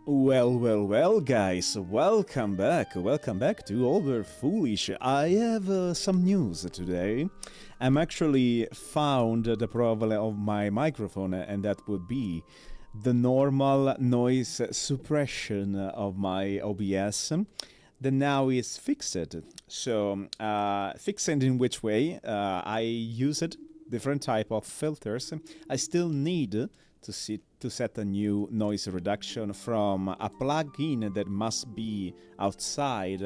Well, guys, welcome back to Over Foolish. I have some news today. I'm actually found the problem of my microphone, and that would be the normal noise suppression of my OBS. The now is fixed. So, fixed in which way? I used different type of filters. I still need to set a new noise reduction from a plugin that must be outside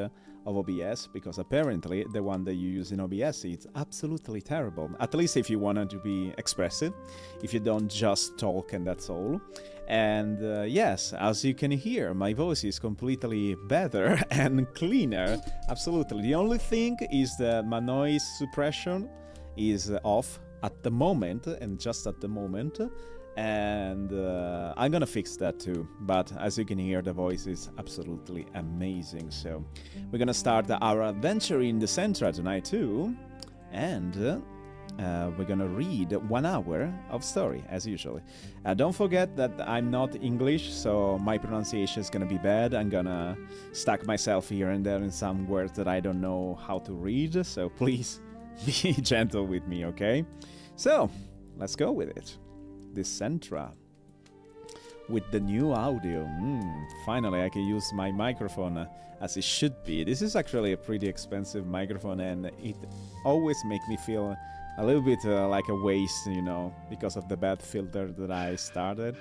of OBS, because apparently the one that you use in OBS is absolutely terrible. At least if you want to be expressive, if you don't just talk and that's all. And yes, as you can hear, my voice is completely better and cleaner. Absolutely. The only thing is that my noise suppression is off at the moment, and just at the moment. And I'm gonna fix that too, but as you can hear, the voice is absolutely amazing. So we're gonna start our adventure in Dicentra tonight too, and we're gonna read 1 hour of story as usual. Don't forget that I'm not English, so my pronunciation is gonna be bad. I'm gonna stuck myself here and there in some words that I don't know how to read, so please be gentle with me, okay? So let's go with it. Dicentra with the new audio. Finally, I can use my microphone as it should be. This is actually a pretty expensive microphone, and it always makes me feel a little bit like a waste, you know, because of the bad filter that I started.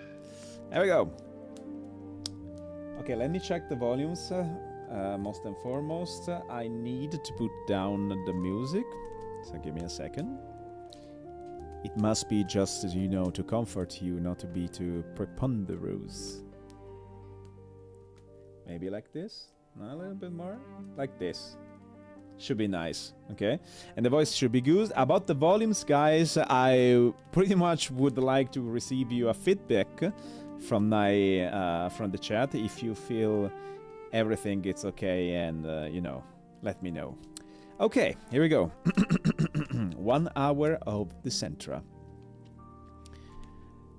There we go. Okay, let me check the volumes. Most and foremost, I need to put down the music, so give me a second. It must be just, you know, to comfort you, not to be too preponderous. Maybe like this? No, a little bit more? Like this. Should be nice, okay? And the voice should be good. About the volumes, guys, I pretty much would like to receive you a feedback from from the chat if you feel everything is okay, and, you know, let me know. Okay, here we go. 1 hour of Dicentra.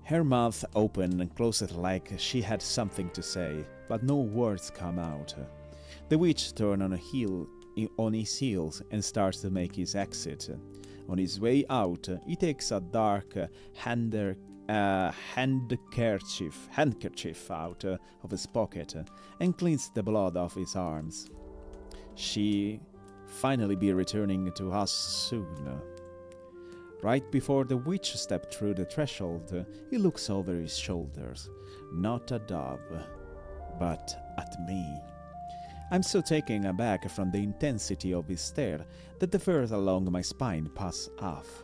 Her mouth opened and closed like she had something to say, but no words come out. The witch turned on his heels and starts to make his exit. On his way out, he takes a dark handkerchief out of his pocket and cleans the blood off his arms. She finally be returning to us soon. Right before the witch stepped through the threshold, he looks over his shoulders, not at Dove, but at me. I'm so taken aback from the intensity of his stare that the fur along my spine pass off.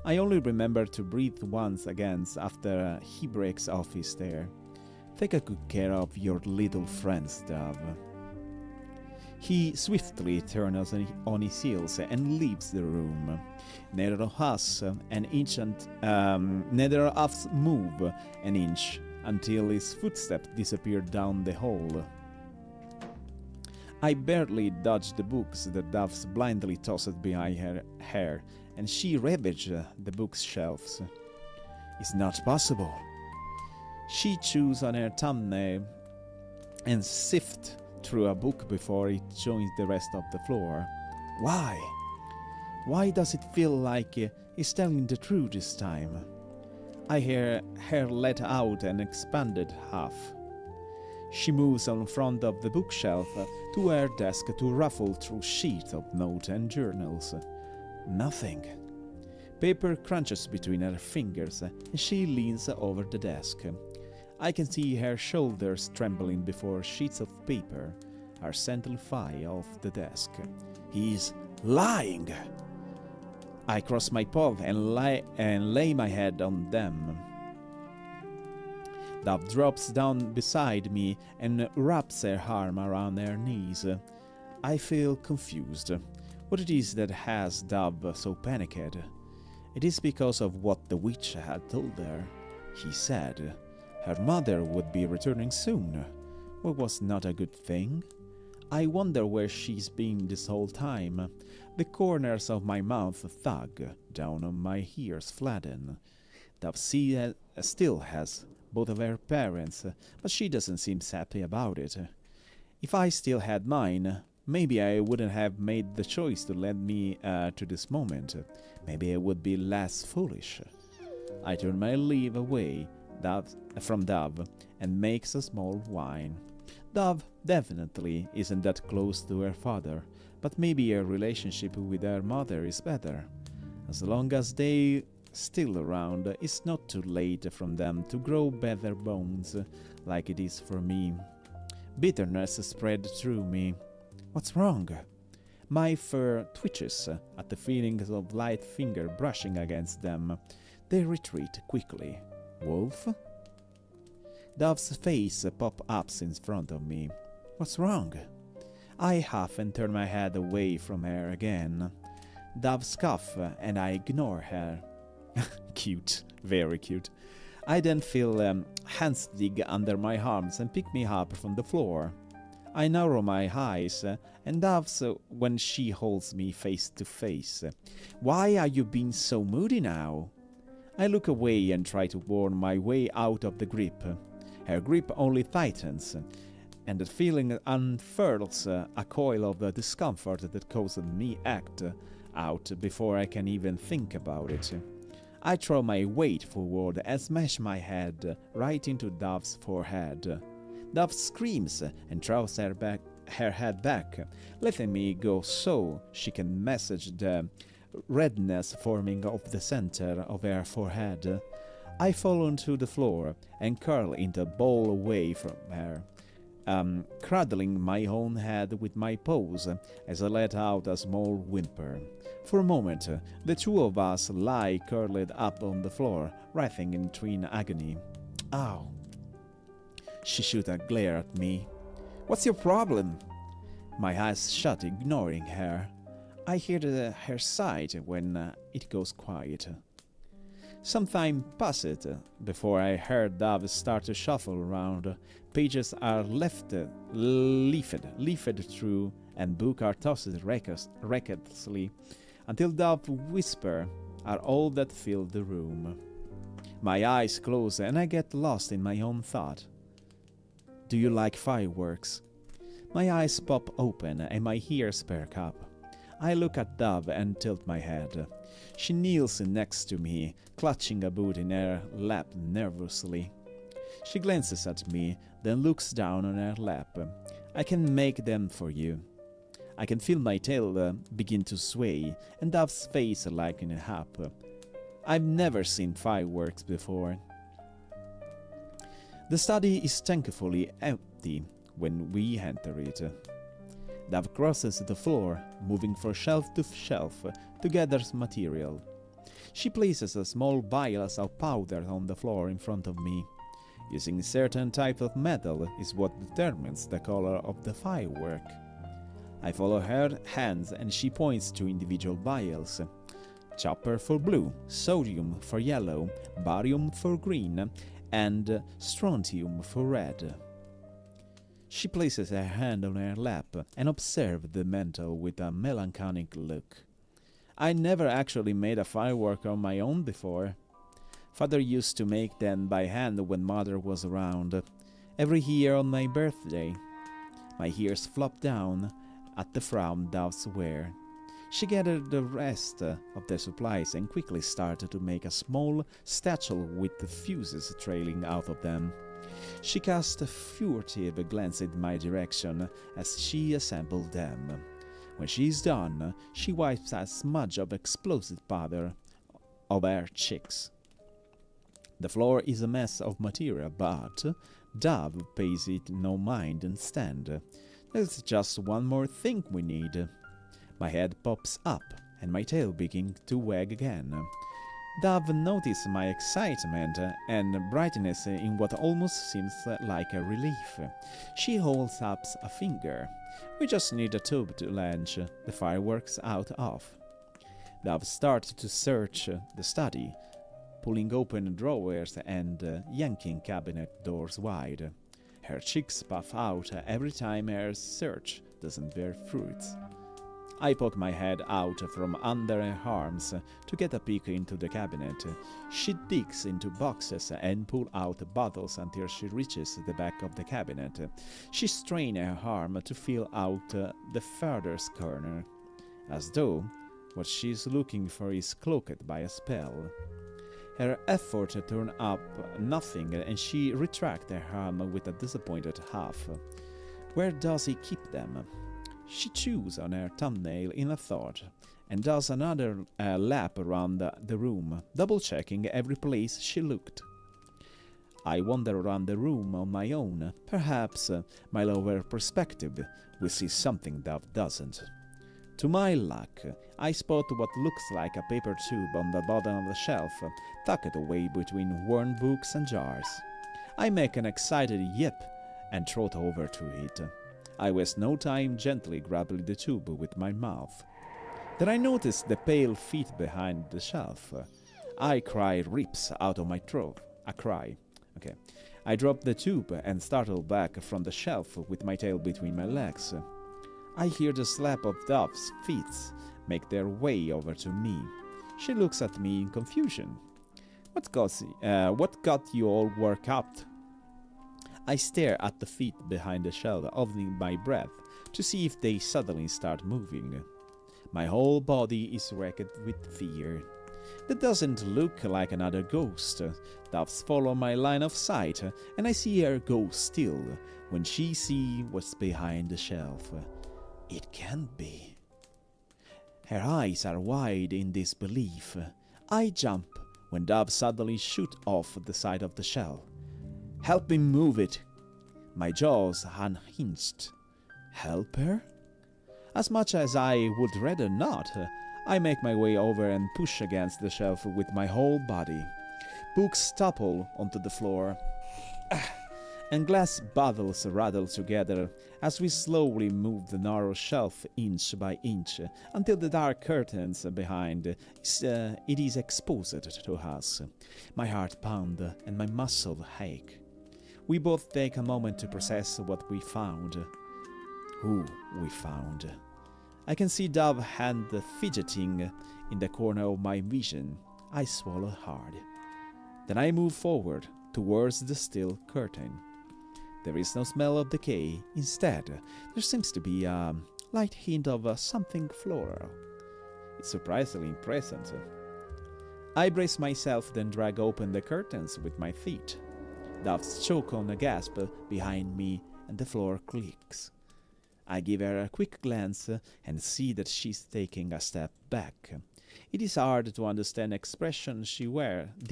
I only remember to breathe once again after he breaks off his stare. Take a good care of your little friends, Dove. He swiftly turns on his heels and leaves the room. Neither of us move an inch until his footsteps disappear down the hall. I barely dodge the books that Dove blindly tossed behind her hair, and she ravaged the bookshelves. It's not possible. She chews on her thumbnail and sifts through a book before it joins the rest of the floor. Why? Why does it feel like he's telling the truth this time? I hear her let out an expanded huff. She moves in front of the bookshelf to her desk to ruffle through sheets of notes and journals. Nothing. Paper crunches between her fingers, and she leans over the desk. I can see her shoulders trembling before sheets of paper are sent flying off the desk. He's lying! I cross my paws and lay my head on them. Dove drops down beside me and wraps her arm around her knees. I feel confused. What it is that has Dove so panicked? It is because of what the witch had told her. He said her mother would be returning soon. What was not a good thing? I wonder where she's been this whole time. The corners of my mouth thug, down on my ears flatten. Dove still has both of her parents, but she doesn't seem happy about it. If I still had mine, maybe I wouldn't have made the choice to lead me to this moment. Maybe I would be less foolish. I turn my leave away from Dove and makes a small whine. Dove definitely isn't that close to her father, but maybe her relationship with her mother is better. As long as they still around, it's not too late for them to grow better bones like it is for me. Bitterness spread through me. What's wrong? My fur twitches at the feeling of light finger brushing against them. They retreat quickly. Wolf? Dove's face pops up in front of me. What's wrong? I huff and turn my head away from her again. Dove scoffs and I ignore her. Cute, very cute. I then feel hands dig under my arms and pick me up from the floor. I narrow my eyes and Dove's when she holds me face to face. Why are you being so moody now? I look away and try to worm my way out of the grip. Her grip only tightens, and the feeling unfurls a coil of discomfort that causes me act out before I can even think about it. I throw my weight forward and smash my head right into Dove's forehead. Dove screams and throws her head back, letting me go so she can massage the redness forming of the center of her forehead. I fall onto the floor and curl into a ball away from her, cradling my own head with my paws as I let out a small whimper. For a moment, the two of us lie curled up on the floor, writhing in twin agony. Ow! She shoots a glare at me. What's your problem? My eyes shut, ignoring her. I hear her sigh when it goes quiet. Some time passed before I heard Dove start to shuffle around. Pages are leafed through, and books are tossed recklessly, until Dove whisper are all that fill the room. My eyes close and I get lost in my own thought. Do you like fireworks? My eyes pop open and my ears perk up. I look at Dove and tilt my head. She kneels next to me, clutching a boot in her lap nervously. She glances at me, then looks down on her lap. I can make them for you. I can feel my tail begin to sway, and Dove's face lighten up. I've never seen fireworks before. The study is thankfully empty when we enter it. Dove crosses the floor, moving from shelf to shelf to gather material. She places a small vial of powder on the floor in front of me. Using certain type of metal is what determines the color of the firework. I follow her hands and she points to individual vials. Copper for blue, sodium for yellow, barium for green, and strontium for red. She places her hand on her lap and observes the metal with a melancholic look. I never actually made a firework on my own before. Father used to make them by hand when Mother was around. Every year on my birthday. My ears flop down at the frown Doves wear. She gathered the rest of the supplies and quickly started to make a small statue with the fuses trailing out of them. She cast a furtive glance in my direction as she assembled them. When she is done, she wipes a smudge of explosive powder of her cheeks. The floor is a mess of material, but Dove pays it no mind instead. There's just one more thing we need. My head pops up, and my tail begins to wag again. Dove notices my excitement and brightness in what almost seems like a relief. She holds up a finger. We just need a tube to launch the fireworks out of. Dove starts to search the study, pulling open drawers and yanking cabinet doors wide. Her cheeks puff out every time her search doesn't bear fruit. I poke my head out from under her arms to get a peek into the cabinet. She digs into boxes and pulls out bottles until she reaches the back of the cabinet. She strains her arm to feel out the furthest corner, as though what she is looking for is cloaked by a spell. Her effort turned up nothing, and she retracts her arm with a disappointed half. Where does he keep them? She chews on her thumbnail in a thought, and does another lap around the room, double-checking every place she looked. I wander around the room on my own. Perhaps my lower perspective will see something Dove doesn't. To my luck, I spot what looks like a paper tube on the bottom of the shelf, tucked away between worn books and jars. I make an excited yip and trot over to it. I waste no time gently grabbing the tube with my mouth. Then I notice the pale feet behind the shelf. I cry rips out of my throat. Okay. I drop the tube and startle back from the shelf with my tail between my legs. I hear the slap of Dove's feet make their way over to me. She looks at me in confusion. What got you all worked up? I stare at the feet behind the shelf, holding my breath to see if they suddenly start moving. My whole body is wrecked with fear. That doesn't look like another ghost. Doves follow my line of sight, and I see her go still when she sees what's behind the shelf. It can't be. Her eyes are wide in disbelief. I jump when Dove suddenly shoots off the side of the shelf. Help me move it. My jaws unhinged. Help her? As much as I would rather not, I make my way over and push against the shelf with my whole body. Books topple onto the floor, and glass bottles rattle together as we slowly move the narrow shelf inch by inch until the dark curtains behind it is exposed to us. My heart pounds and my muscles ache. We both take a moment to process what we found. Who we found. I can see Dove hand fidgeting in the corner of my vision. I swallow hard. Then I move forward towards the still curtain. There is no smell of decay. Instead, there seems to be a light hint of something floral. It's surprisingly present. I brace myself, then drag open the curtains with my feet. Doves choke on a gasp behind me, and the floor clicks. I give her a quick glance and see that she's taking a step back. It is hard to understand the expressions she wears.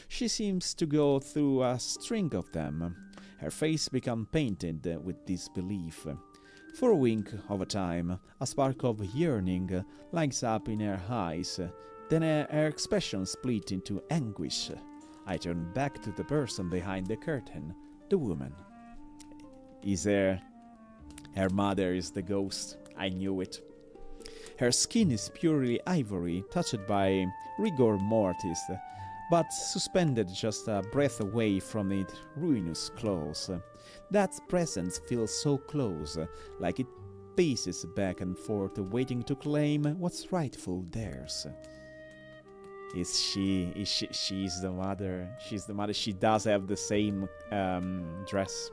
She seems to go through a string of them. Her face becomes painted with disbelief. For a wink of a time, a spark of yearning lights up in her eyes. Then her expression split into anguish. I turn back to the person behind the curtain, the woman. Her mother is the ghost. I knew it. Her skin is purely ivory, touched by rigor mortis, but suspended just a breath away from its ruinous claws. That presence feels so close, like it paces back and forth, waiting to claim what's rightful theirs. She's the mother. She's the mother. She does have the same dress.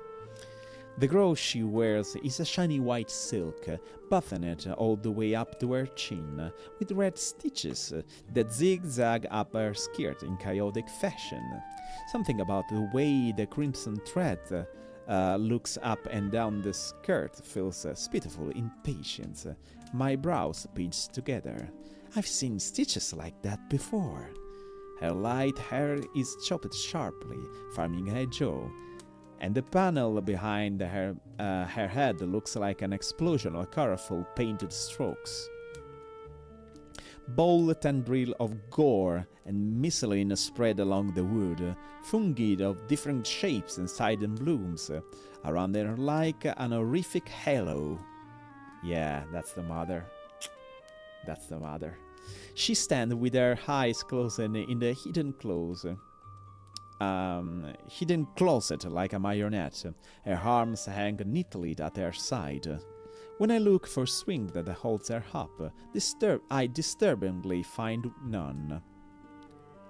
The growth she wears is a shiny white silk, buttoned all the way up to her chin, with red stitches that zigzag up her skirt in chaotic fashion. Something about the way the crimson thread looks up and down the skirt feels pitiful impatience. My brows pinch together. I've seen stitches like that before. Her light hair is chopped sharply, forming her jaw, and the panel behind her head looks like an explosion of colorful painted strokes. Bold tendril of gore and mycelium spread along the wood, fungi of different shapes and silent blooms around her like an horrific halo. Yeah, that's the mother. That's the mother. She stands with her eyes closed in the hidden closet like a marionette. Her arms hang neatly at her side. When I look for swing that holds her up, I disturbingly find none.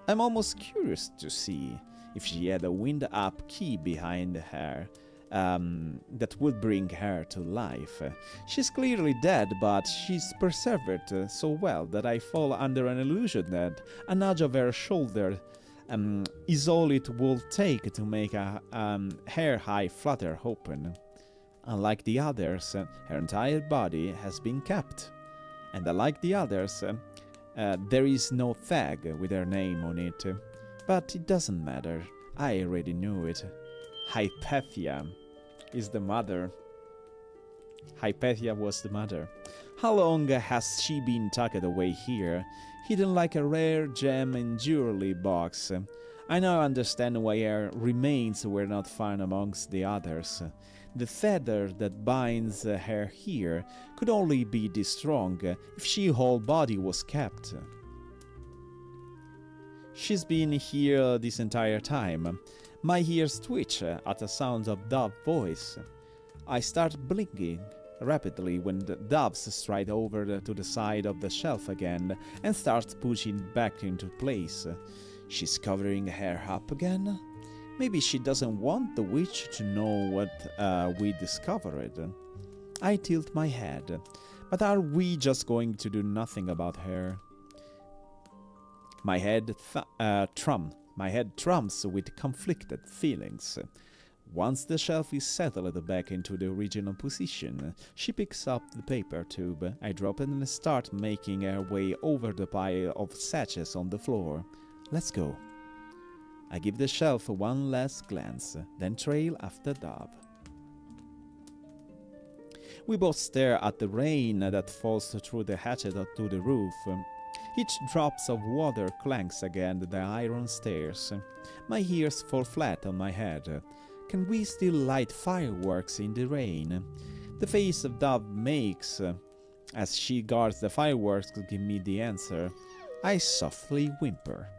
I'm almost curious to see if she had a wind-up key behind her that would bring her to life. She's clearly dead, but she's preserved so well that I fall under an illusion that a nudge of her shoulder is all it will take to make a hair-high flutter open. Unlike the others, her entire body has been kept. And unlike the others, there is no tag with her name on it. But it doesn't matter. I already knew it. Hypatia is the mother. Hypatia was the mother. How long has she been tucked away here, hidden like a rare gem in jewelry box? I now understand why her remains were not found amongst the others. The feather that binds her here could only be this strong if she whole body was kept. She's been here this entire time. My ears twitch at the sound of Dove's voice. I start blinking rapidly when the Doves stride over to the side of the shelf again and starts pushing back into place. She's covering her hair up again? Maybe she doesn't want the witch to know what we discovered. I tilt my head. But are we just going to do nothing about her? My head trumps with conflicted feelings. Once the shelf is settled back into the original position, she picks up the paper tube. I drop it and start making her way over the pile of sachets on the floor. Let's go. I give the shelf one last glance, then trail after Dove. We both stare at the rain that falls through the hatchet to the roof. Each drop of water clanks against the iron stairs. My ears fall flat on my head. Can we still light fireworks in the rain? The face of Dove makes as she guards the fireworks to give me the answer. I softly whimper.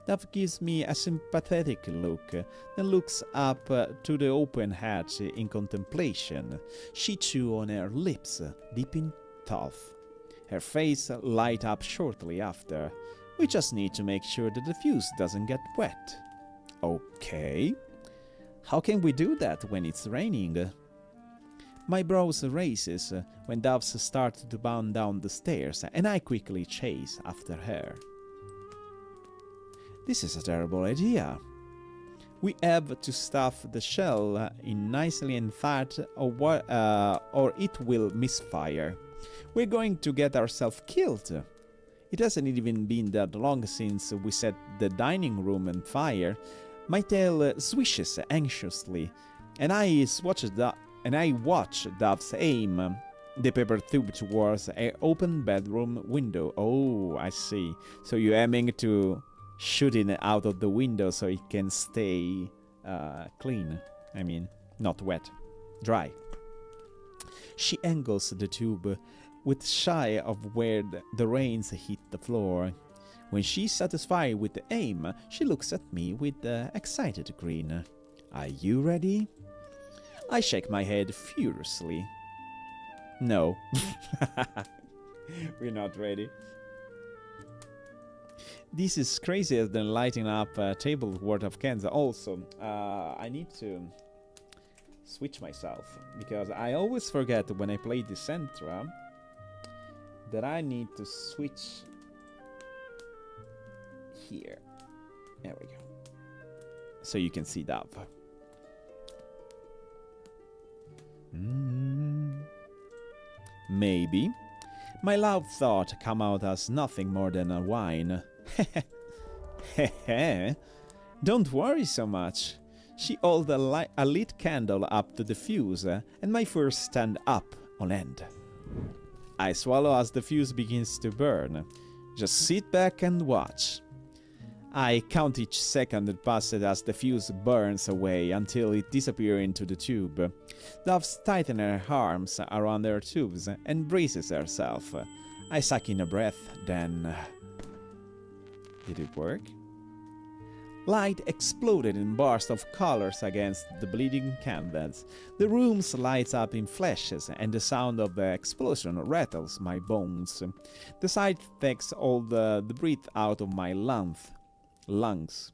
Dove gives me a sympathetic look, then looks up to the open hatch in contemplation. She chews on her lips, deep in thought. Her face lights up shortly after. We just need to make sure that the fuse doesn't get wet. Okay. How can we do that when it's raining? My brows raises when Doves start to bound down the stairs, and I quickly chase after her. This is a terrible idea. We have to stuff the shell in nicely and fat, or it will misfire. We're going to get ourselves killed. It hasn't even been that long since we set the dining room on fire. My tail swishes anxiously, and I watch Dove's aim the paper tube towards an open bedroom window. Oh, I see. So you're aiming to shoot it out of the window so it can stay clean. I mean, not wet, dry. She angles the tube with shy of where the rains hit the floor. When she's satisfied with the aim, she looks at me with an excited grin. Are you ready? I shake my head furiously. No. We're not ready. This is crazier than lighting up a table worth of cans. Also, I need to switch myself, because I always forget when I play Dicentra that I need to switch here. There we go. So you can see Dove. Maybe. My loud thought come out as nothing more than a whine. Don't worry so much. She holds a lit candle up to the fuse, and my furs stand up on end. I swallow as the fuse begins to burn. Just sit back and watch. I count each second that passes as the fuse burns away until it disappears into the tube. Dove tightens her arms around her tubes and braces herself. I suck in a breath, then... Did it work? Light exploded in bursts of colors against the bleeding canvas. The room lights up in flashes, and the sound of the explosion rattles my bones. The sight takes all the breath out of my lungs.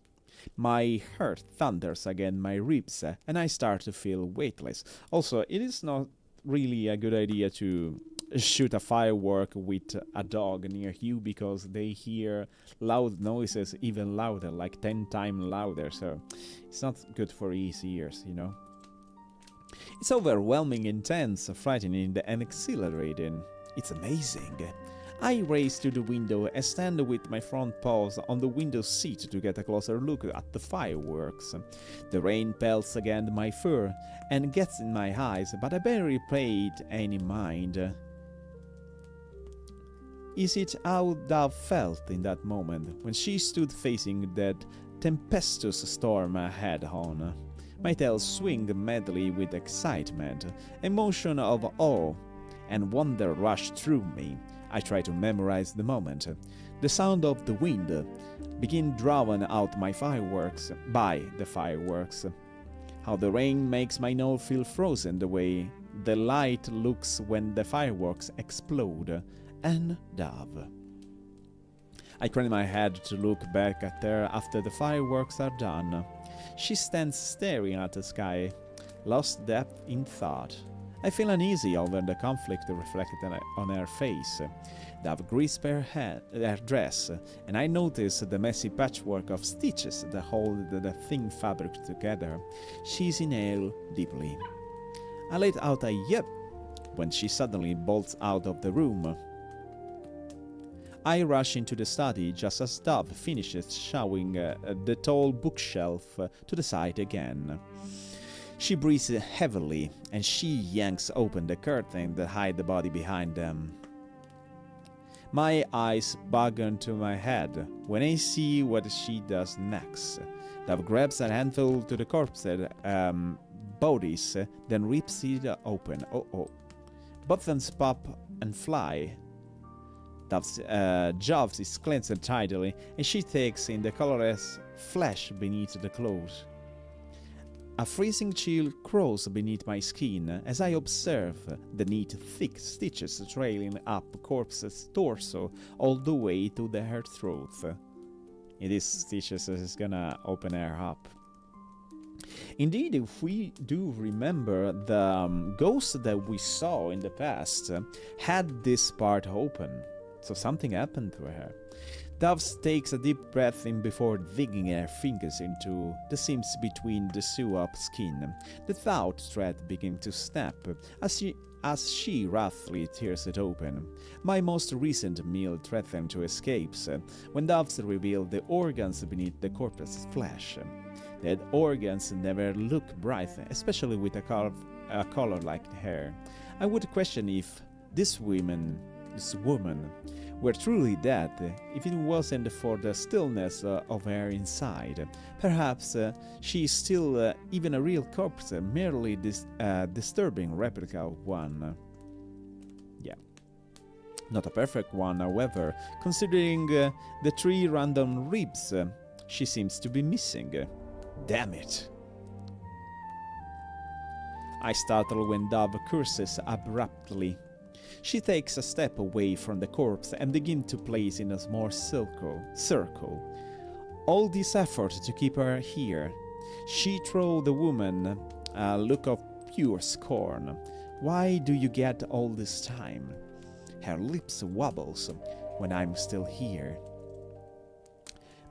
My heart thunders against my ribs, and I start to feel weightless. Also, it is not really a good idea to shoot a firework with a dog near you because they hear loud noises even louder, like 10 times louder, so it's not good for his ears, you know. It's overwhelming, intense, frightening, and exhilarating. It's amazing. I race to the window and stand with my front paws on the window seat to get a closer look at the fireworks. The rain pelts against my fur and gets in my eyes, but I barely paid any mind. Is it how Dove felt in that moment, when she stood facing that tempestuous storm head on? My tail swung madly with excitement, emotion of awe and wonder rushed through me. I try to memorize the moment. The sound of the wind begin drawing out my fireworks by the fireworks. How the rain makes my nose feel frozen, the way the light looks when the fireworks explode. And Dove. I crane my head to look back at her after the fireworks are done. She stands staring at the sky, lost depth in thought. I feel uneasy over the conflict reflected on her face. Dove grasps her dress, and I notice the messy patchwork of stitches that hold the thin fabric together. She inhales deeply. I let out a yip when she suddenly bolts out of the room. I rush into the study just as Dove finishes shoving the tall bookshelf to the side again. She breathes heavily, and she yanks open the curtain that hide the body behind them. My eyes bug into my head when I see what she does next. Dove grabs a handful to the corpse bodies, then rips it open. Buttons pop and fly. Dove's jaw is clenched tightly, and she takes in the colorless flesh beneath the clothes. A freezing chill crawls beneath my skin as I observe the neat, thick stitches trailing up corpse's torso all the way to her throat. These stitches is gonna open her up. Indeed, if we do remember, the ghost that we saw in the past had this part open. So something happened to her. Dove takes a deep breath in before digging her fingers into the seams between the sew-up skin. The taut thread begins to snap as she roughly tears it open. My most recent meal threatened to escape when Doves reveal the organs beneath the corpse's flesh. Dead organs never look bright, especially with a color like hair. I would question if this woman were truly dead if it wasn't for the stillness of her inside. Perhaps she is still even a real corpse, merely disturbing replica of one. Yeah. Not a perfect one, however, considering the 3 random ribs she seems to be missing. Damn it. I startle when Dove curses abruptly. She takes a step away from the corpse and begins to place in a small circle. All this effort to keep her here. She throws the woman a look of pure scorn. Why do you get all this time? Her lips wobbles when I'm still here.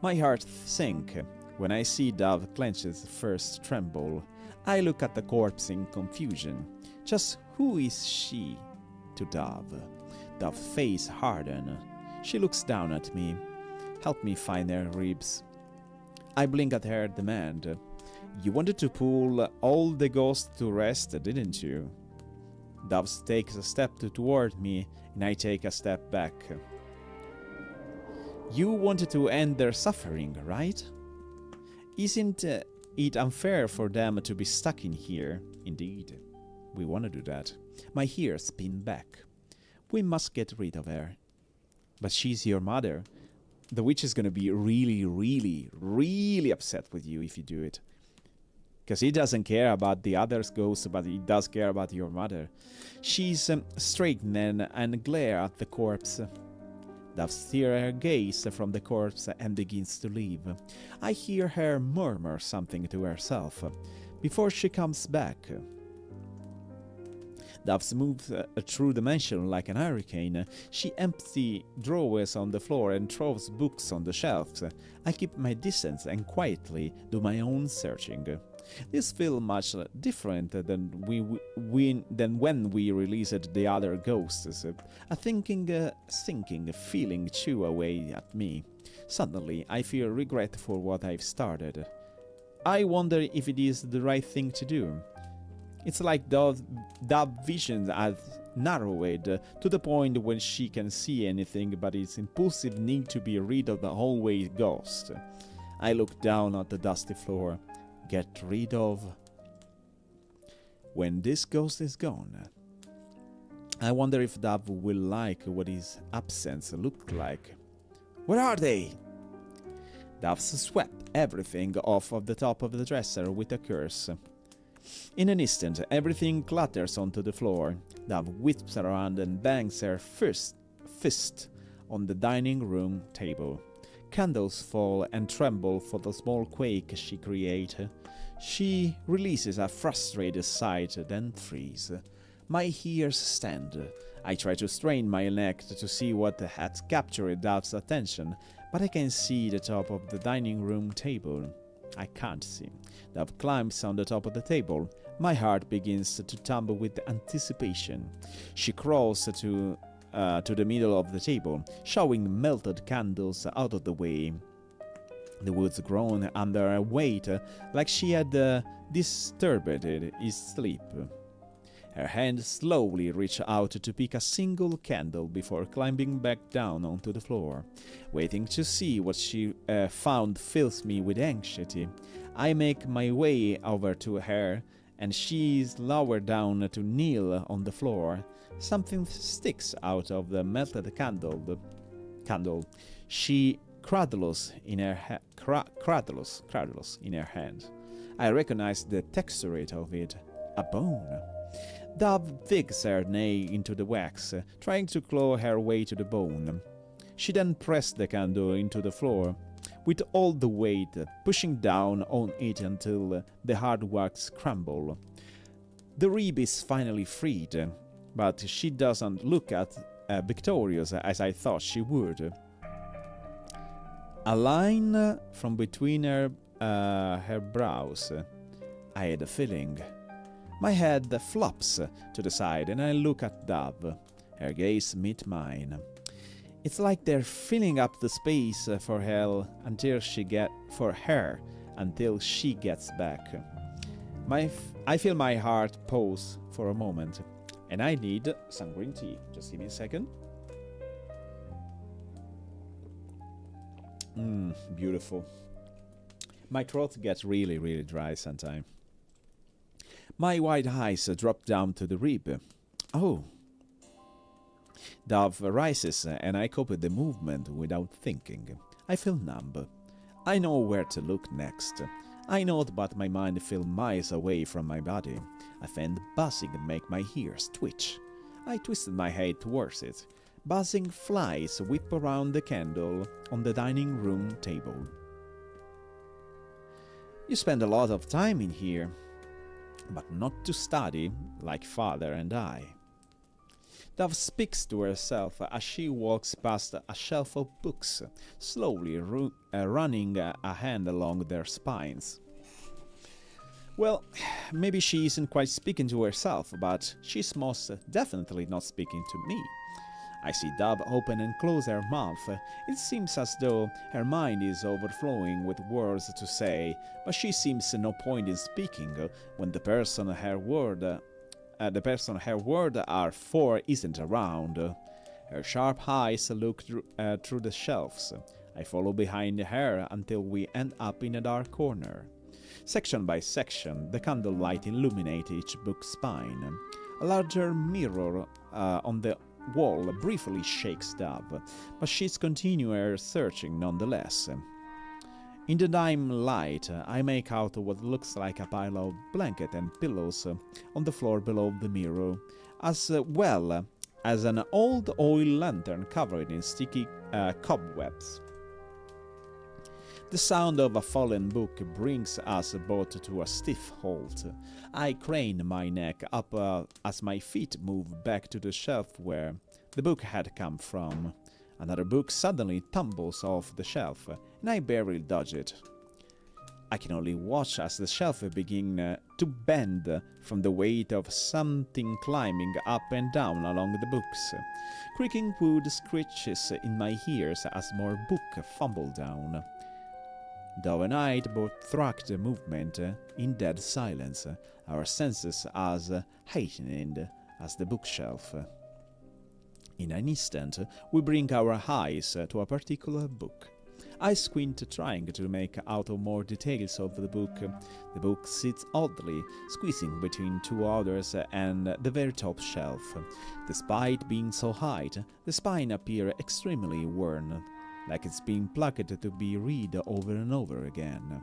My heart sinks when I see Dove clenches first tremble. I look at the corpse in confusion. Just who is she to Dove? Dove's face hardens. She looks down at me. Help me find her ribs. I blink at her demand. You wanted to pull all the ghosts to rest, didn't you? Dove takes a step toward me, and I take a step back. You wanted to end their suffering, right? Isn't it unfair for them to be stuck in here? Indeed, we want to do that. My ears spin back. We must get rid of her. But she's your mother. the witch is gonna be really, really, really upset with you if you do it. Because he doesn't care about the other's ghosts, but he does care about your mother. She's straightened and glare at the corpse. Dove steers her gaze from the corpse and begins to leave. I hear her murmur something to herself before she comes back. Dove moves through the mansion like an hurricane. She empties drawers on the floor and throws books on the shelves. I keep my distance and quietly do my own searching. This feels much different than when we released the other ghosts. A sinking feeling chew away at me. Suddenly, I feel regret for what I've started. I wonder if it is the right thing to do. It's like Dove's vision has narrowed to the point when she can see anything but its impulsive need to be rid of the hallway ghost. I look down at the dusty floor. Get rid of. When this ghost is gone, I wonder if Dove will like what his absence looked like. Where are they? Dove swept everything off of the top of the dresser with a curse. In an instant, everything clatters onto the floor. Dove whips around and bangs her fist on the dining room table. Candles fall and tremble for the small quake she creates. She releases a frustrated sigh, then freeze. My ears stand. I try to strain my neck to see what had captured Dove's attention, but I can see the top of the dining room table. I can't see. Dove climbs on the top of the table. My heart begins to tumble with anticipation. She crawls to the middle of the table, shoving melted candles out of the way. The wood's groan under her weight, like she had disturbed his sleep. Her hand slowly reaches out to pick a single candle before climbing back down onto the floor. Waiting to see what she found fills me with anxiety. I make my way over to her, and she's lowered down to kneel on the floor. Something sticks out of the melted candle. She cradles in her hand. I recognize the texture of it, a bone. Dove digs her nail into the wax, trying to claw her way to the bone. She then presses the candle into the floor with all the weight, pushing down on it until the hard wax crumbles. The rib is finally freed, but she doesn't look victorious as I thought she would. A line from between her brows. I had a feeling. My head flops to the side and I look at Dove. Her gaze meets mine. It's like they're filling up the space for her until she gets back. I feel my heart pause for a moment, and I need some green tea. Just give me a second. Beautiful. My throat gets really, really dry sometimes. My wide eyes drop down to the rib. Oh. Dove rises and I copy the movement without thinking. I feel numb. I know where to look next. I know but my mind feels miles away from my body. A faint buzzing make my ears twitch. I twisted my head towards it. Buzzing flies whip around the candle on the dining room table. You spend a lot of time in here, but not to study like father and I. Dove speaks to herself as she walks past a shelf of books, slowly running a hand along their spines. Well, maybe she isn't quite speaking to herself, but she's most definitely not speaking to me. I see Dove open and close her mouth. It seems as though her mind is overflowing with words to say, but she seems no point in speaking when the person her word are for isn't around. Her sharp eyes look through the shelves. I follow behind her until we end up in a dark corner. Section by section, the candlelight illuminates each book spine. A larger mirror on the wall briefly shakes Dove, but she's continuing her searching nonetheless. In the dim light, I make out what looks like a pile of blankets and pillows on the floor below the mirror, as well as an old oil lantern covered in sticky cobwebs. The sound of a fallen book brings us both to a stiff halt. I crane my neck up as my feet move back to the shelf where the book had come from. Another book suddenly tumbles off the shelf, and I barely dodge it. I can only watch as the shelf begins to bend from the weight of something climbing up and down along the books. Creaking wood screeches in my ears as more books fumble down. Dove and I both track the movement in dead silence, our senses as heightened as the bookshelf. In an instant, we bring our eyes to a particular book. I squint, trying to make out more details of the book. The book sits oddly, squeezing between two others and the very top shelf. Despite being so high, the spine appears extremely worn, like it's been plucked to be read over and over again.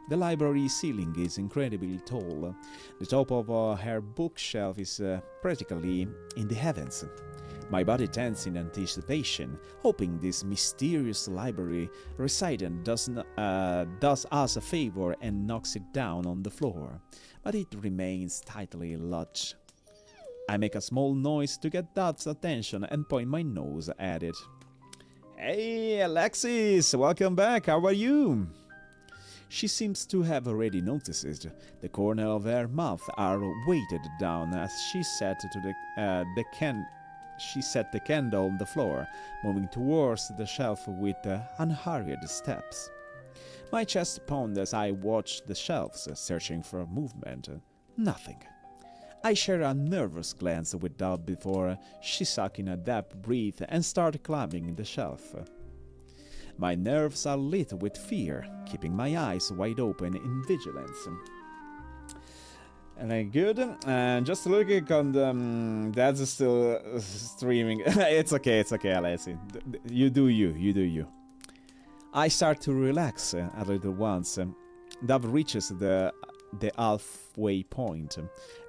The library ceiling is incredibly tall. The top of her bookshelf is practically in the heavens. My body tenses in anticipation, hoping this mysterious library resident does us a favor and knocks it down on the floor, but it remains tightly lodged. I make a small noise to get Dad's attention and point my nose at it. "Hey, Alexis, welcome back, how are you?" She seems to have already noticed it. The corner of her mouth are weighted down as she set the candle on the floor, moving towards the shelf with unhurried steps. My chest pounds as I watch the shelves, searching for movement. Nothing. I share a nervous glance with Dove before she sucks in a deep breath and starts climbing the shelf. My nerves are lit with fear, keeping my eyes wide open in vigilance. And good. And just looking on the... Dad's still streaming. It's okay, Alessi. You do you. I start to relax a little once. Dove reaches the halfway point.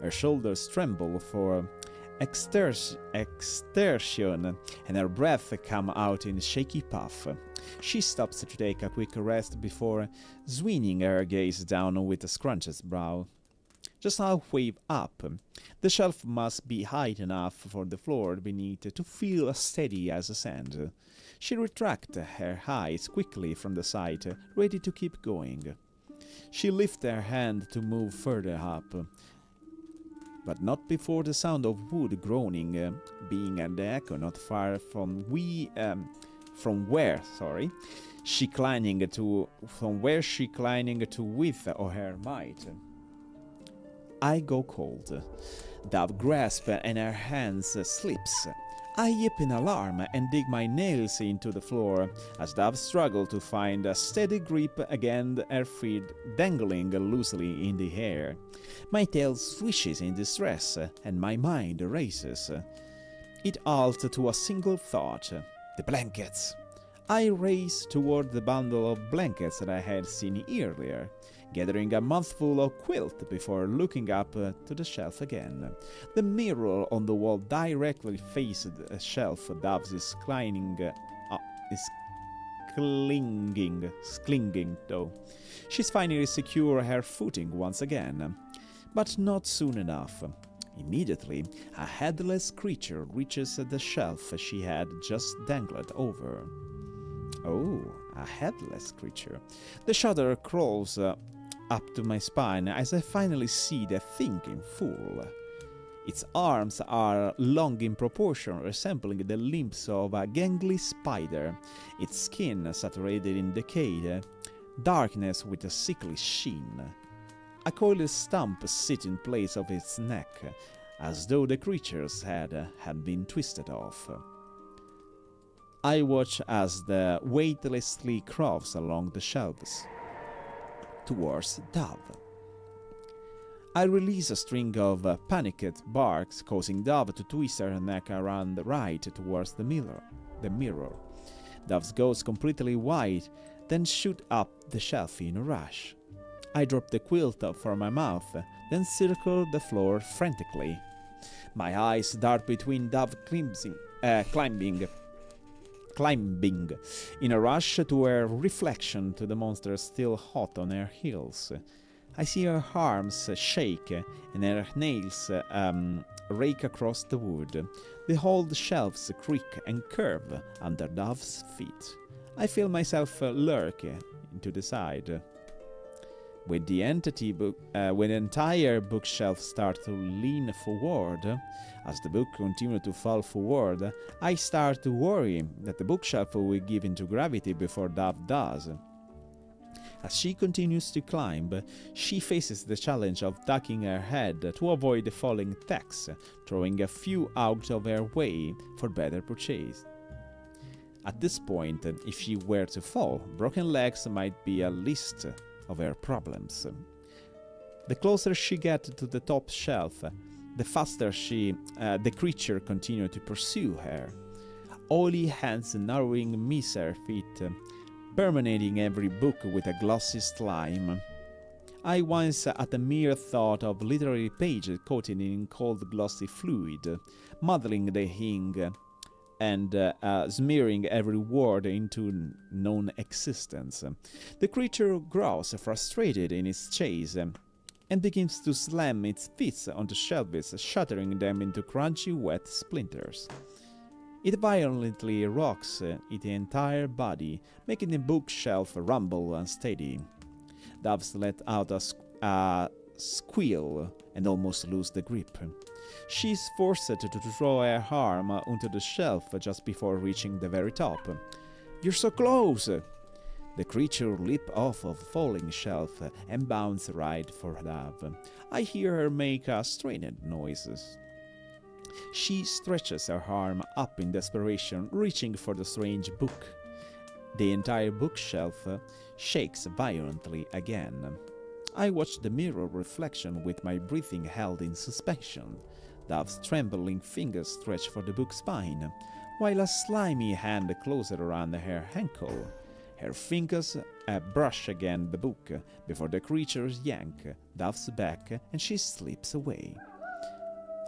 Her shoulders tremble for exertion, and her breath comes out in a shaky puff. She stops to take a quick rest before swinging her gaze down with a scrunched brow. Just halfway up, the shelf must be high enough for the floor beneath to feel steady as sand. She retracts her eyes quickly from the sight, ready to keep going. She lifts her hand to move further up, but not before the sound of wood groaning being an echo not far from where she climbing to with her might. I go cold. Dove grasps and her hands slips. I yip in alarm and dig my nails into the floor as Dove struggles to find a steady grip against her feet dangling loosely in the air. My tail swishes in distress and my mind races. It halts to a single thought: the blankets. I race toward the bundle of blankets that I had seen earlier, gathering a mouthful of quilt before looking up to the shelf again. The mirror on the wall directly faces a shelf. Dove is clinging though. She's finally secure her footing once again, but not soon enough. Immediately, a headless creature reaches the shelf she had just dangled over. Oh, a headless creature. The shudder crawls up to my spine as I finally see the thing in full. Its arms are long in proportion, resembling the limbs of a gangly spider. Its skin saturated in decayed darkness with a sickly sheen. A coiled stump sits in place of its neck, as though the creature's head had been twisted off. I watch as the weightlessly crawls along the shelves towards Dove. I release a string of panicked barks, causing Dove to twist her neck around right towards the mirror. Dove goes completely white, then shoot up the shelf in a rush. I drop the quilt from my mouth, then circle the floor frantically. My eyes dart between Dove climbing in a rush to her reflection to the monster still hot on her heels. I see her arms shake and her nails rake across the wood. The whole shelves creak and curve under Dove's feet. I feel myself lurk into the side. When the entire bookshelf starts to lean forward, as the book continues to fall forward, I start to worry that the bookshelf will give into gravity before Dove does. As she continues to climb, she faces the challenge of ducking her head to avoid the falling text, throwing a few out of her way for better purchase. At this point, if she were to fall, broken legs might be a list of her problems. The closer she gets to the top shelf, the faster the creature continues to pursue her. Oily hands narrowing miss her feet, permeating every book with a glossy slime. I wince at the mere thought of literary pages coated in cold glossy fluid, muddling the ink and smearing every word into non-existence. The creature grows frustrated in its chase and begins to slam its fists onto shelves, shattering them into crunchy wet splinters. It violently rocks its entire body, making the bookshelf rumble unsteady. Doves let out a squeal and almost lose the grip. She is forced to throw her arm onto the shelf just before reaching the very top. "You're so close!" The creature leaps off of the falling shelf and bounds right for Dove. I hear her make strained noises. She stretches her arm up in desperation, reaching for the strange book. The entire bookshelf shakes violently again. I watch the mirror reflection with my breathing held in suspension. Dove's trembling fingers stretch for the book's spine, while a slimy hand closes around her ankle. Her fingers brush again the book before the creatures yank Dove's back and she slips away.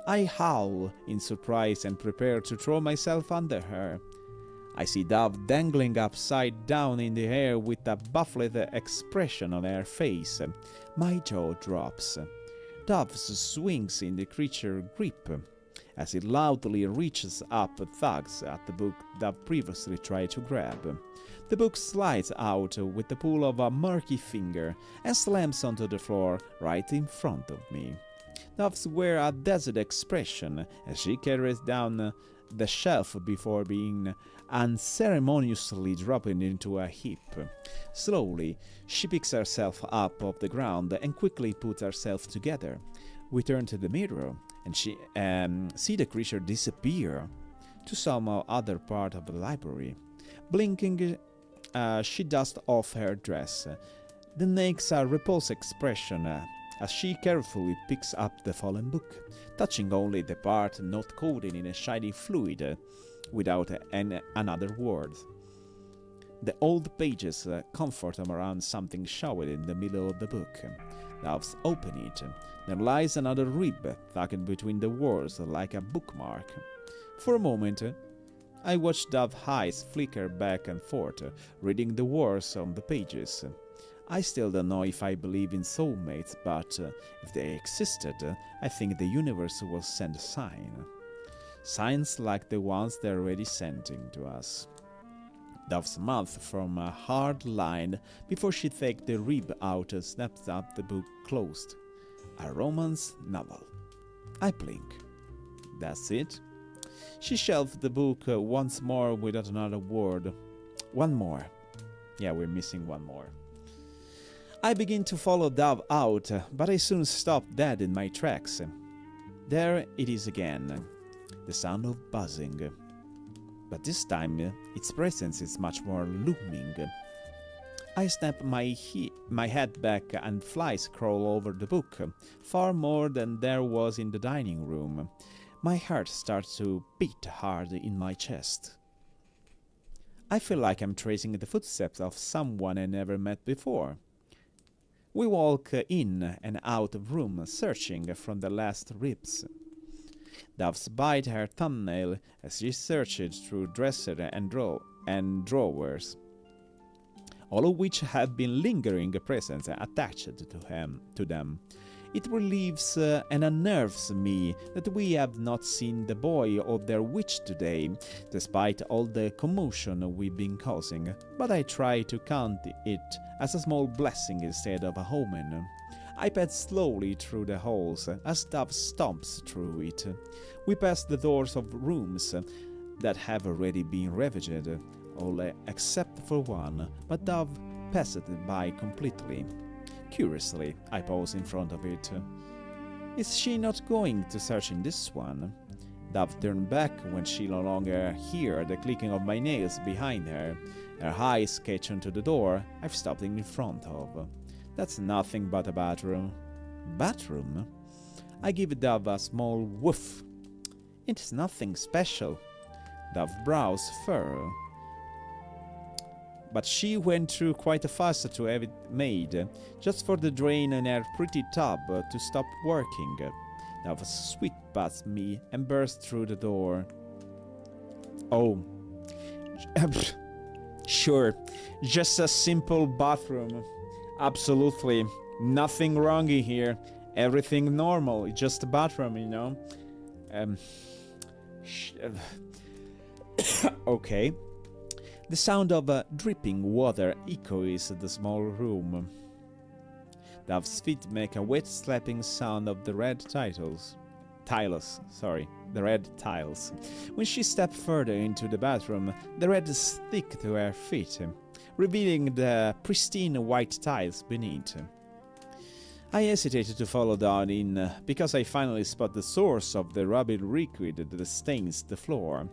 I howl in surprise and prepare to throw myself under her. I see Dove dangling upside down in the air with a baffled expression on her face. My jaw drops. Dove swings in the creature's grip as it loudly reaches up thugs at the book Dove previously tried to grab. The book slides out with the pull of a murky finger and slams onto the floor right in front of me. Doves wear a dazed expression as she carries down the shelf before being unceremoniously dropped into a heap. Slowly, she picks herself up off the ground and quickly puts herself together. We turn to the mirror and see the creature disappear to some other part of the library. Blinking, she dusts off her dress, then makes a repulsed expression as she carefully picks up the fallen book, touching only the part not coated in a shiny fluid without another word. The old pages comfort them around something showered in the middle of the book. Doves open it. There lies another rib tucked between the words like a bookmark. For a moment, I watch Dove's eyes flicker back and forth, reading the words on the pages. I still don't know if I believe in soulmates, but if they existed, I think the universe will send a sign. Signs like the ones they're already sending to us. Dove's mouth forms a hard line before she takes the rib out and snaps up the book closed. A romance novel. I blink. That's it. She shelved the book once more without another word. One more. Yeah, we're missing one more. I begin to follow Dove out, but I soon stop dead in my tracks. There it is again, the sound of buzzing. But this time, its presence is much more looming. I snap my head back and flies crawl over the book, far more than there was in the dining room. My heart starts to beat hard in my chest. I feel like I'm tracing the footsteps of someone I never met before. We walk in and out of room, searching from the last ribs. Doves bite her thumbnail as she searches through dresser and drawers, all of which have been lingering presents attached to them. It relieves and unnerves me that we have not seen the boy or their witch today, despite all the commotion we've been causing, but I try to count it as a small blessing instead of a omen. I pad slowly through the halls as Dove stomps through it. We pass the doors of rooms that have already been ravaged, all except for one, but Dove passed it by completely. Curiously, I pause in front of it. Is she not going to search in this one? Dove turned back when she no longer heard the clicking of my nails behind her. Her eyes catch onto the door I've stopped in front of. That's nothing but a bathroom. Bathroom? I give Dove a small woof. It's nothing special. Dove brows furrow. But she went through quite a fuss to have it made, just for the drain in her pretty tub to stop working. Dove sweet past me and burst through the door. Oh, sure, just a simple bathroom. Absolutely, nothing wrong in here. Everything normal. It's just a bathroom, you know. Okay. The sound of dripping water echoes the small room. Dove's feet make a wet slapping sound of the red tiles. When she steps further into the bathroom, the red stick to her feet, revealing the pristine white tiles beneath. I hesitated to follow down in because I finally spot the source of the rubbing liquid that stains the floor.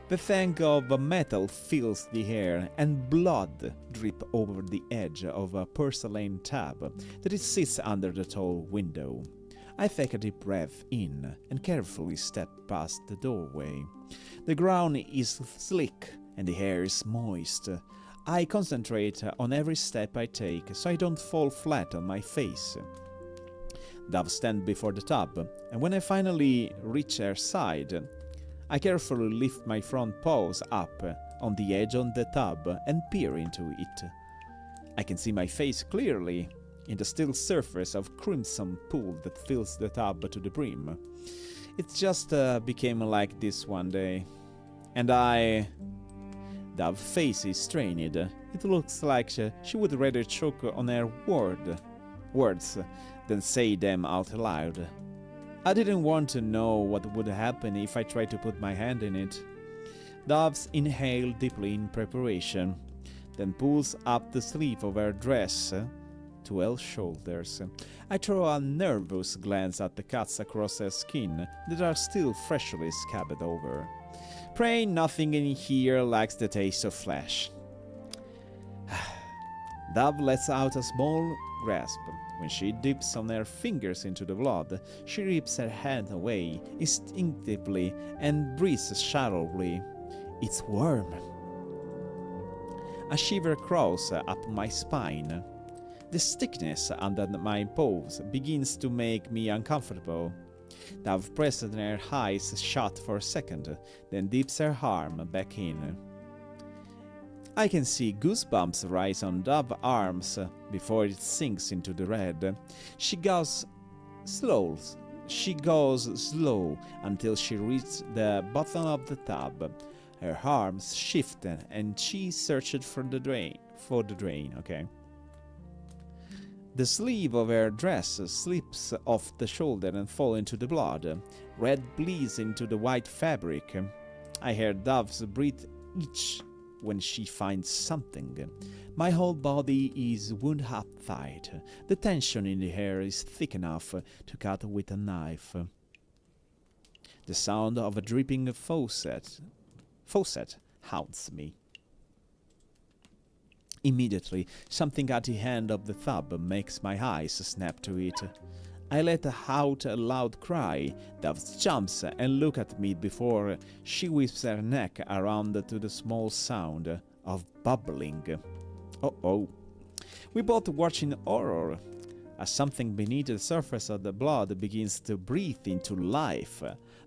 The fang of metal fills the air, and blood drips over the edge of a porcelain tub that it sits under the tall window. I take a deep breath in and carefully step past the doorway. The ground is slick and the air is moist. I concentrate on every step I take so I don't fall flat on my face. Dove stands before the tub, and when I finally reach her side, I carefully lift my front paws up on the edge of the tub and peer into it. I can see my face clearly in the still surface of crimson pool that fills the tub to the brim. It just became like this one day. And Dove's face is strained. It looks like she would rather choke on her words than say them out loud. I didn't want to know what would happen if I tried to put my hand in it. Doves inhale deeply in preparation, then pulls up the sleeve of her dress to her shoulders. I throw a nervous glance at the cuts across her skin that are still freshly scabbed over. Pray nothing in here likes the taste of flesh. Dove lets out a small gasp. When she dips on her fingers into the blood, she rips her hand away instinctively and breathes shallowly. It's warm. A shiver crawls up my spine. The stiffness under my paws begins to make me uncomfortable. Dove presses her eyes shut for a second, then dips her arm back in. I can see goosebumps rise on Dove's arms before it sinks into the red. She goes slow until she reaches the bottom of the tub. Her arms shift and she searches for the drain. Okay. The sleeve of her dress slips off the shoulder and falls into the blood. Red bleeds into the white fabric. I hear Dove's breath each when she finds something. My whole body is wound up tight. The tension in the air is thick enough to cut with a knife. The sound of a dripping faucet haunts me. Immediately, something at the end of the tub makes my eyes snap to it. I let out a loud cry. Dove jumps and looks at me before she whips her neck around to the small sound of bubbling. Oh. We both watch in horror as something beneath the surface of the blood begins to breathe into life.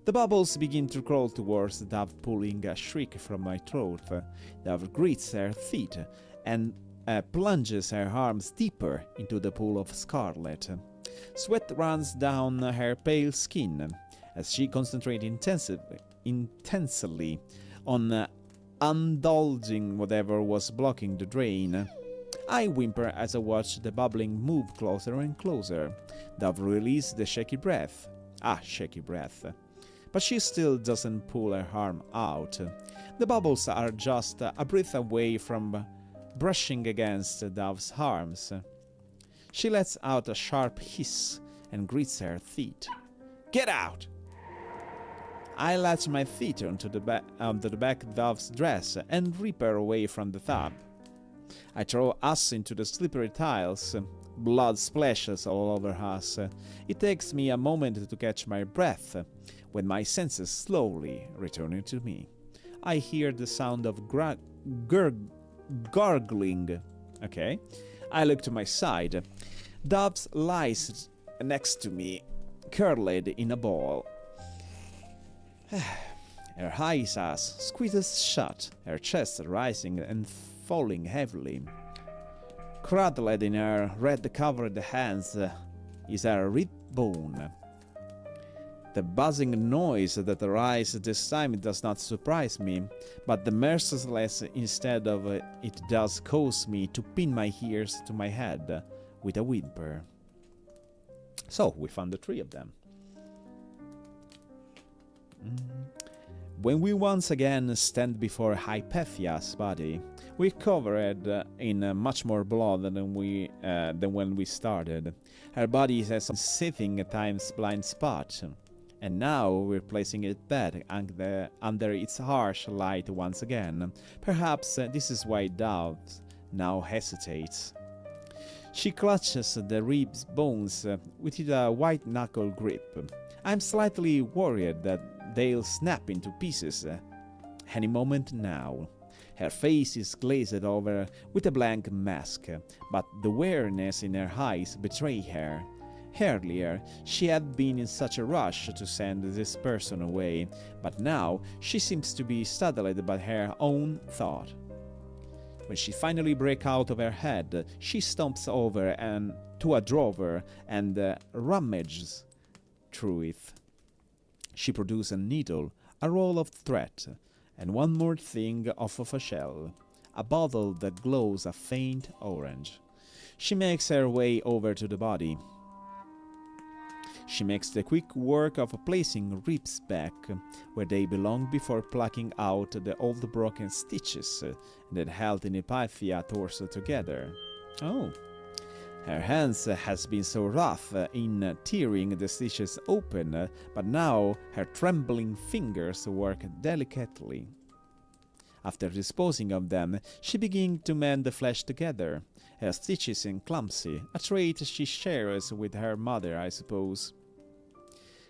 The bubbles begin to crawl towards Dove, pulling a shriek from my throat. Dove grits her teeth and plunges her arms deeper into the pool of scarlet. Sweat runs down her pale skin as she concentrates intensely on undulging whatever was blocking the drain. I whimper as I watch the bubbling move closer and closer. Dove releases the shaky breath. But she still doesn't pull her arm out. The bubbles are just a breath away from brushing against Dove's arms. She lets out a sharp hiss and grits her teeth. Get out! I latch my feet onto the back of Dove's dress and rip her away from the tub. I throw us into the slippery tiles. Blood splashes all over us. It takes me a moment to catch my breath when my senses slowly return to me. I hear the sound of gargling. Okay. I look to my side. Dove lies next to me, curled in a ball. Her eyes are squeezed shut, her chest rising and falling heavily. Cradled in her red-covered hands is her rib bone. The buzzing noise that arises this time does not surprise me, but the merciless instead of it does cause me to pin my ears to my head with a whimper. So, we found the 3 of them. When we once again stand before Hypathia's body, we're covered in much more blood than when we started. Her body has a seething times blind spot, and now we're placing it back under its harsh light once again. Perhaps this is why Dove now hesitates. She clutches the ribs bones with a white-knuckle grip. I'm slightly worried that they'll snap into pieces any moment now. Her face is glazed over with a blank mask, but the weariness in her eyes betrays her. Earlier, she had been in such a rush to send this person away, but now she seems to be startled by her own thought. When she finally breaks out of her head, she stomps over to a drawer and rummages through it. She produces a needle, a roll of thread, and one more thing off of a shell, a bottle that glows a faint orange. She makes her way over to the body. She makes the quick work of placing ribs back where they belong before plucking out the old broken stitches that held Hypatia torso together. Oh. Her hands has been so rough in tearing the stitches open, but now her trembling fingers work delicately. After disposing of them, she begins to mend the flesh together. Her stitches are clumsy, a trait she shares with her mother, I suppose.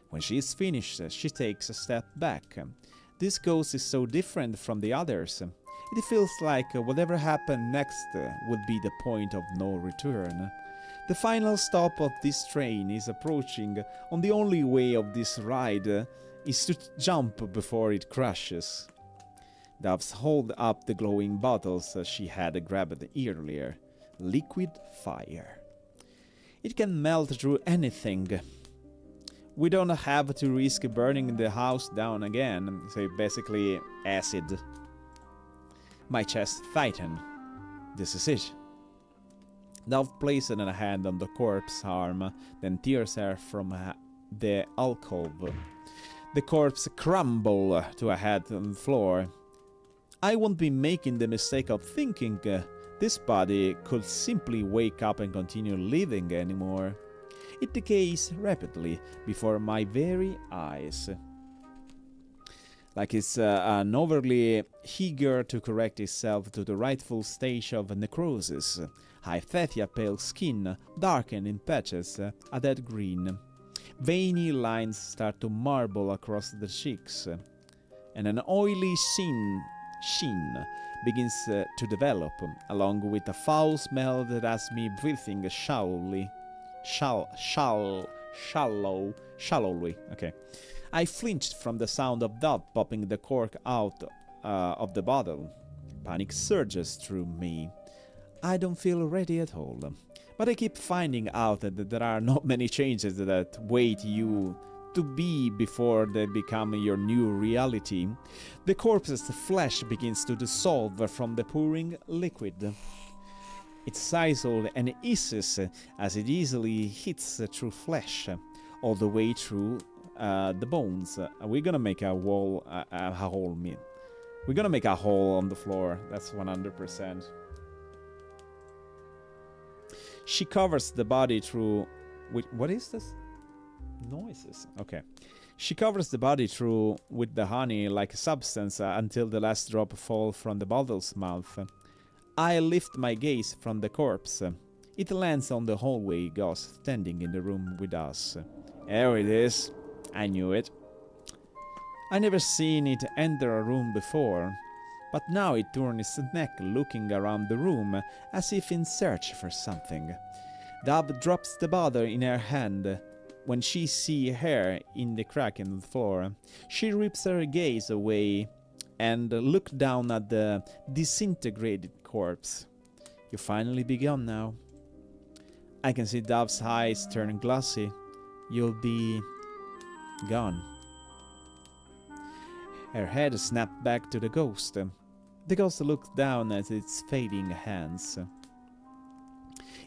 When she is finished, she takes a step back. This ghost is so different from the others. It feels like whatever happened next would be the point of no return. The final stop of this train is approaching, and the only way of this ride is to jump before it crashes. Doves hold up the glowing bottles she had grabbed earlier. Liquid fire. It can melt through anything. We don't have to risk burning the house down again, so basically acid. My chest tightened. This is it. Dove placed a hand on the corpse's arm, then tears her from the alcove. The corpse crumbled to a head on the floor. I won't be making the mistake of thinking this body could simply wake up and continue living anymore. It decays rapidly before my very eyes. like it's an overly eager to correct itself to the rightful stage of necrosis. Hypatia pale skin, darkened in patches, a dead green. Veiny lines start to marble across the cheeks, and an oily sheen begins to develop, along with a foul smell that has me breathing shallowly. Okay. I flinched from the sound of Dove popping the cork out of the bottle. Panic surges through me. I don't feel ready at all. But I keep finding out that there are not many changes that wait you to be before they become your new reality. The corpse's flesh begins to dissolve from the pouring liquid. It sizzles and hisses as it easily hits through flesh, all the way through the bones. We're gonna make a hole. We're gonna make a hole on the floor. That's 100%. She covers the body through... Wait, what is this? Noises. Okay. She covers the body through with the honey like a substance until the last drop falls from the bottle's mouth. I lift my gaze from the corpse. It lands on the hallway ghost standing in the room with us. There it is. I knew it. I never seen it enter a room before, but now it turned its neck looking around the room as if in search for something. Dove drops the bottle in her hand. When she sees her in the crack in the floor, she rips her gaze away and looks down at the disintegrated corpse. You finally begun now. I can see Dove's eyes turn glassy. You'll be gone. Her head snapped back to the ghost. The ghost looks down at its fading hands.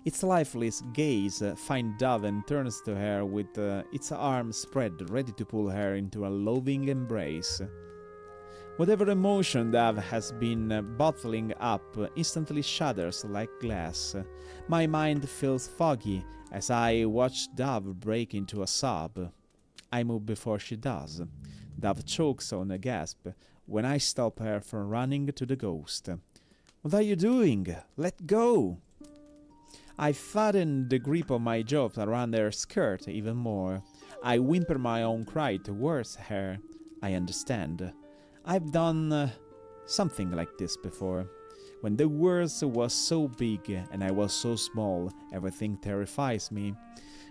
Its lifeless gaze finds Dove and turns to her with its arms spread, ready to pull her into a loving embrace. Whatever emotion Dove has been bottling up instantly shatters like glass. My mind feels foggy as I watch Dove break into a sob. I move before she does. Dove chokes on a gasp when I stop her from running to the ghost. What are you doing? Let go! I fatten the grip of my jaw around her skirt even more. I whimper my own cry towards her. I understand. I've done something like this before. When the world was so big and I was so small, everything terrifies me.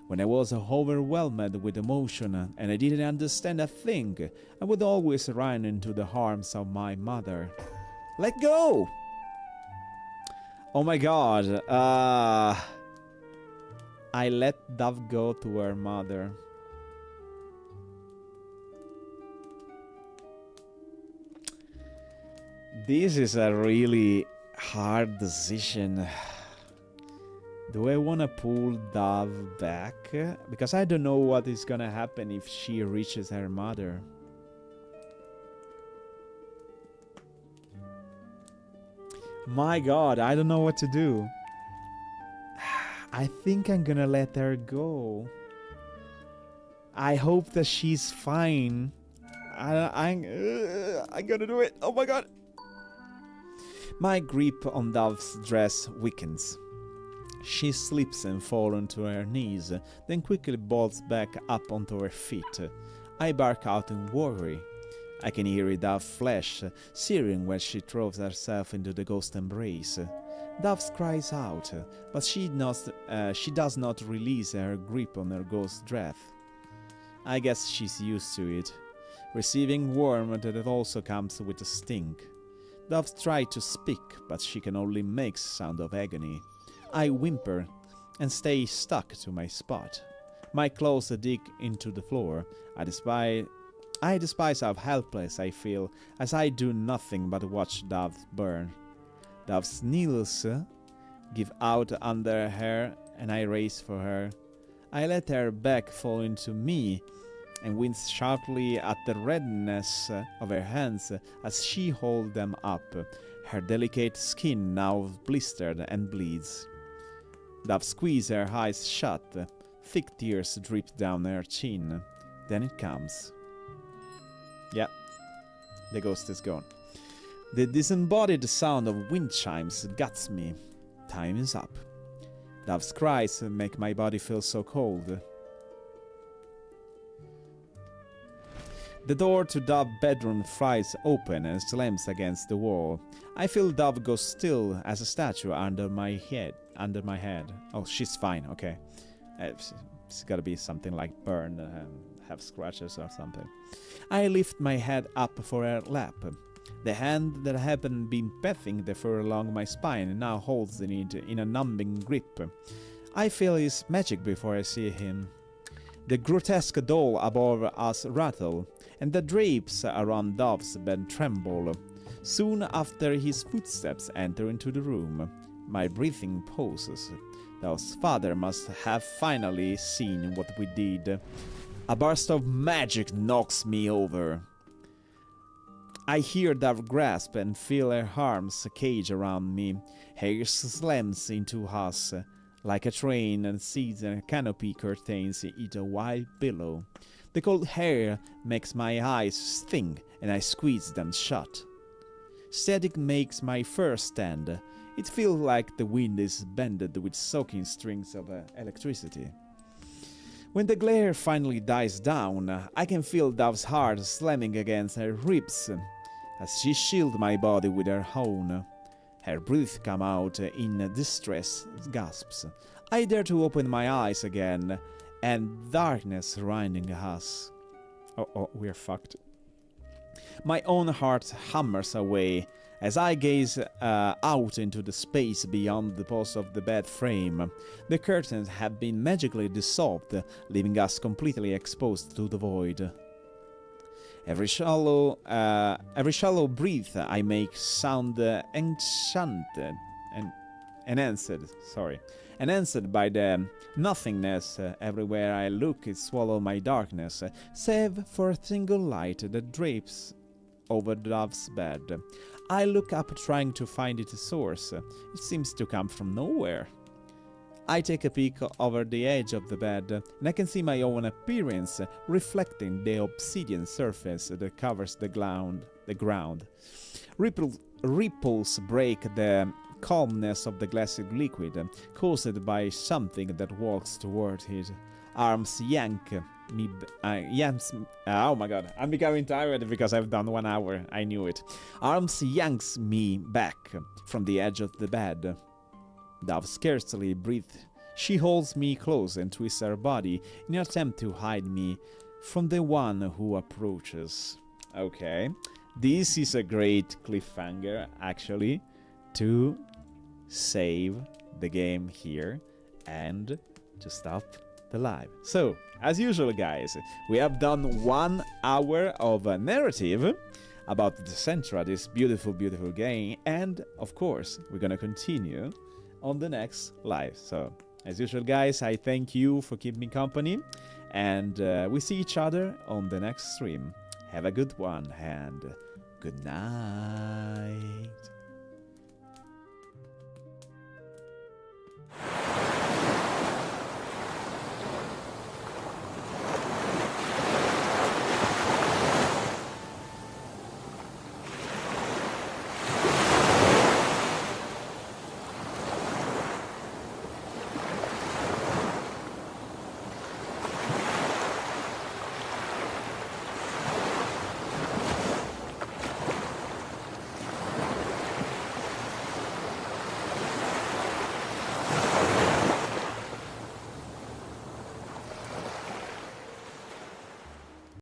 When I was overwhelmed with emotion and I didn't understand a thing, I would always run into the arms of my mother. Let go! Oh my god. I let Dove go to her mother. This is a really hard decision. Do I want to pull Dove back? Because I don't know what is gonna happen if she reaches her mother. My god, I don't know what to do. I think I'm gonna let her go. I hope that she's fine. I'm gonna do it. Oh my god. My grip on Dove's dress weakens. She slips and falls onto her knees, then quickly bolts back up onto her feet. I bark out in worry. I can hear Dove's flesh searing when she throws herself into the ghost embrace. Dove cries out, but she does not release her grip on her ghost dress. I guess she's used to it, receiving warmth that also comes with a sting. Dove tries to speak, but she can only make sound of agony. I whimper and stay stuck to my spot. My claws dig into the floor. I despise how helpless I feel as I do nothing but watch Dove burn. Dove's needles give out under her and I race for her. I let her back fall into me and wince sharply at the redness of her hands as she holds them up. Her delicate skin now blistered and bleeds. Dove squeezes her eyes shut. Thick tears drip down her chin. Then it comes. Yeah. the ghost is gone. The disembodied sound of wind chimes guts me. Time is up. Dove's cries make my body feel so cold. The door to Dove's bedroom flies open and slams against the wall. I feel Dove go still as a statue under my head. Oh, she's fine, okay. It's gotta be something like burned and have scratches or something. I lift my head up for her lap. The hand that hadn't been petting the fur along my spine now holds it in a numbing grip. I feel his magic before I see him. The grotesque doll above us rattle, and the drapes around Dove's bed tremble. Soon after his footsteps enter into the room, my breathing pauses. Dove's father must have finally seen what we did. A burst of magic knocks me over. I hear Dove grasp and feel her arms cage around me. Hair slams into us like a train, and seeds and canopy curtains eat a wild billow. The cold hair makes my eyes sting, and I squeeze them shut. Static makes my fur stand. It feels like the wind is bended with soaking strings of electricity. When the glare finally dies down, I can feel Dove's heart slamming against her ribs as she shields my body with her own. Her breath comes out in distress gasps. I dare to open my eyes again, and darkness surrounding us. Oh, we're fucked. My own heart hammers away as I gaze out into the space beyond the post of the bed frame. The curtains have been magically dissolved, leaving us completely exposed to the void. Every shallow breath I make sound enchanted and enhanced by the nothingness. Everywhere I look, it swallows my darkness, save for a single light that drapes over Dove's bed. I look up, trying to find its source. It seems to come from nowhere. I take a peek over the edge of the bed, and I can see my own appearance reflecting the obsidian surface that covers the ground. Ripples break the calmness of the glassy liquid, caused by something that walks toward it. Arms yank me. Oh my god, I'm becoming tired because I've done 1 hour. I knew it. Arms yanks me back from the edge of the bed. Dove scarcely breathes. She holds me close and twists her body in an attempt to hide me from the one who approaches. Okay, this is a great cliffhanger, actually, to save the game here and to stop the live. So, as usual, guys, we have done 1 hour of a narrative about Dicentra, this beautiful, beautiful game, and of course, we're gonna continue on the next live. So, as usual, guys, I thank you for keeping me company, and we see each other on the next stream. Have a good one, and good night.